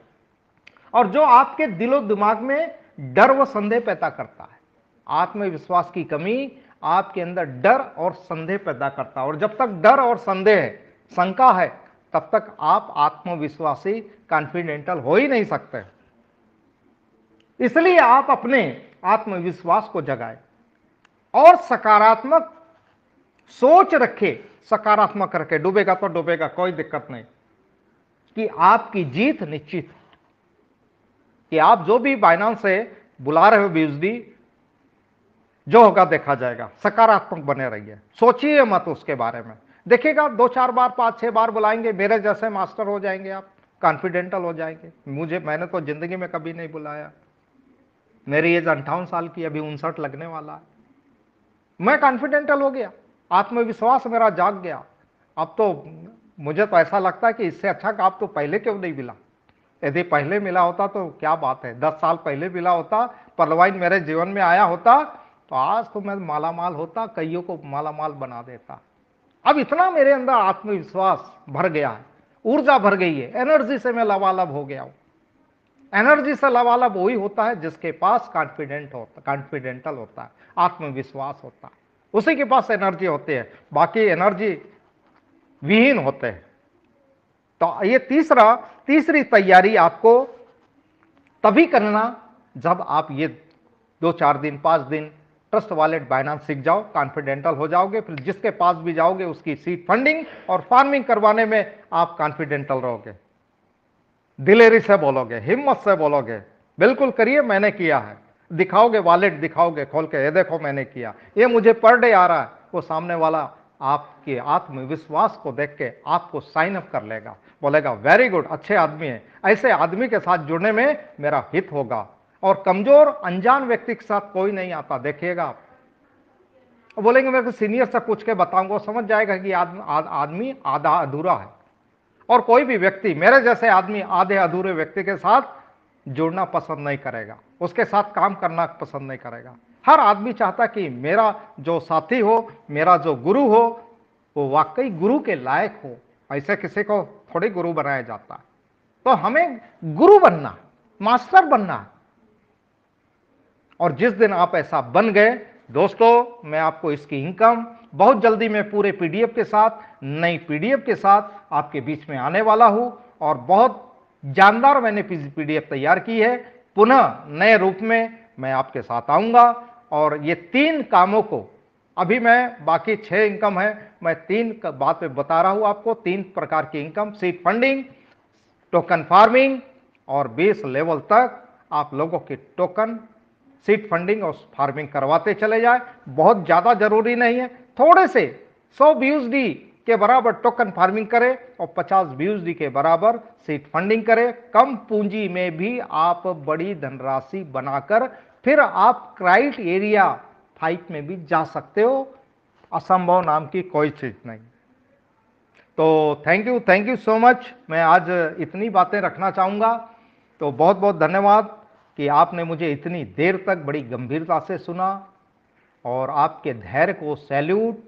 और जो आपके दिलो दिमाग में डर व संदेह पैदा करता है, आत्मविश्वास की कमी आपके अंदर डर और संदेह पैदा करता है। और जब तक डर और संदेह है, शंका है, तब तक आप आत्मविश्वासी कॉन्फिडेंटल हो ही नहीं सकते। इसलिए आप अपने आत्मविश्वास को जगाएं और सकारात्मक सोच रखे, सकारात्मक रखे। डूबेगा तो डूबेगा, कोई दिक्कत नहीं, कि आपकी जीत निश्चित है, कि आप जो भी बाइनांस से बुला रहे हो बीएसडी, जो होगा देखा जाएगा। सकारात्मक बने रहिए, सोचिए मत उसके बारे में। देखिएगा 2-4 बार 5-6 बार बुलाएंगे, मेरे जैसे मास्टर हो जाएंगे आप, कॉन्फिडेंटल हो जाएंगे। मैंने तो जिंदगी में कभी नहीं बुलाया, मेरी एज 58 साल की, अभी 59 लगने वाला है, मैं कॉन्फिडेंटल हो गया, आत्मविश्वास मेरा जाग गया। अब तो मुझे तो ऐसा लगता है कि इससे अच्छा कि आप तो पहले क्यों नहीं मिला। यदि पहले मिला होता तो क्या बात है, 10 साल पहले मिला होता, परलवाइन मेरे जीवन में आया होता, तो आज तो मैं मालामाल होता, कईयों को मालामाल बना देता। अब इतना मेरे अंदर आत्मविश्वास भर गया है, ऊर्जा भर गई है, एनर्जी से मैं लबालब हो गया हूं। एनर्जी से लबालब वही होता है जिसके पास कॉन्फिडेंटल होता है, आत्मविश्वास होता है, उसी के पास एनर्जी होती है, बाकी एनर्जी विहीन होते हैं। तो ये तीसरी तैयारी आपको तभी करना जब आप ये 2-4 दिन 5 दिन ट्रस्ट वॉलेट बाइनांस सीख जाओ, कॉन्फिडेंटल हो जाओगे। फिर जिसके पास भी जाओगे उसकी सीड फंडिंग और फार्मिंग करवाने में आप कॉन्फिडेंटल रहोगे, दिलेरी से बोलोगे, हिम्मत से बोलोगे, बिल्कुल करिए, मैंने किया है, दिखाओगे, वॉलेट दिखाओगे खोल के, ये देखो मैंने किया, ये मुझे पर डे आ रहा है। वो सामने वाला आपके आत्मविश्वास को देख के आपको साइन अप कर लेगा, बोलेगा वेरी गुड, अच्छे आदमी है, ऐसे आदमी के साथ जुड़ने में मेरा हित होगा। और कमजोर अनजान व्यक्ति के साथ कोई नहीं आता, देखिएगा आप। बोलेंगे मेरे को सीनियर से पूछ के बताऊंगा, समझ जाएगा कि आदमी आधा अधूरा है। और कोई भी व्यक्ति, मेरे जैसे आदमी आधे अधूरे व्यक्ति के साथ जुड़ना पसंद नहीं करेगा, उसके साथ काम करना पसंद नहीं करेगा। हर आदमी चाहता कि मेरा जो साथी हो, मेरा जो गुरु हो, वो वाकई गुरु के लायक हो। ऐसे किसी को थोड़ी गुरु बनाया जाता है। तो हमें गुरु बनना, मास्टर बनना। और जिस दिन आप ऐसा बन गए दोस्तों, मैं आपको इसकी इनकम बहुत जल्दी मैं पूरे पीडीएफ के साथ, नई पीडीएफ के साथ आपके बीच में आने वाला हूं। और बहुत जानदार मैंने पीडीएफ तैयार की है, पुनः नए रूप में मैं आपके साथ आऊंगा। और ये 3 कामों को, अभी मैं बाकी 6 इनकम है, मैं 3 बात पे बता रहा हूं आपको। 3 प्रकार की income, seed funding, token farming, और बेस लेवल तक आप लोगों के टोकन, सीड फंडिंग और फार्मिंग करवाते चले जाए। बहुत ज्यादा जरूरी नहीं है, थोड़े से 100 बीएसडी के बराबर टोकन फार्मिंग करें और 50 बीएसडी के बराबर सीड फंडिंग करें। कम पूंजी में भी आप बड़ी धनराशि बनाकर फिर आप क्राइटेरिया 5 में भी जा सकते हो। असंभव नाम की कोई चीज नहीं। तो थैंक यू सो मच। मैं आज इतनी बातें रखना चाहूंगा। तो बहुत बहुत धन्यवाद कि आपने मुझे इतनी देर तक बड़ी गंभीरता से सुना, और आपके धैर्य को सैल्यूट।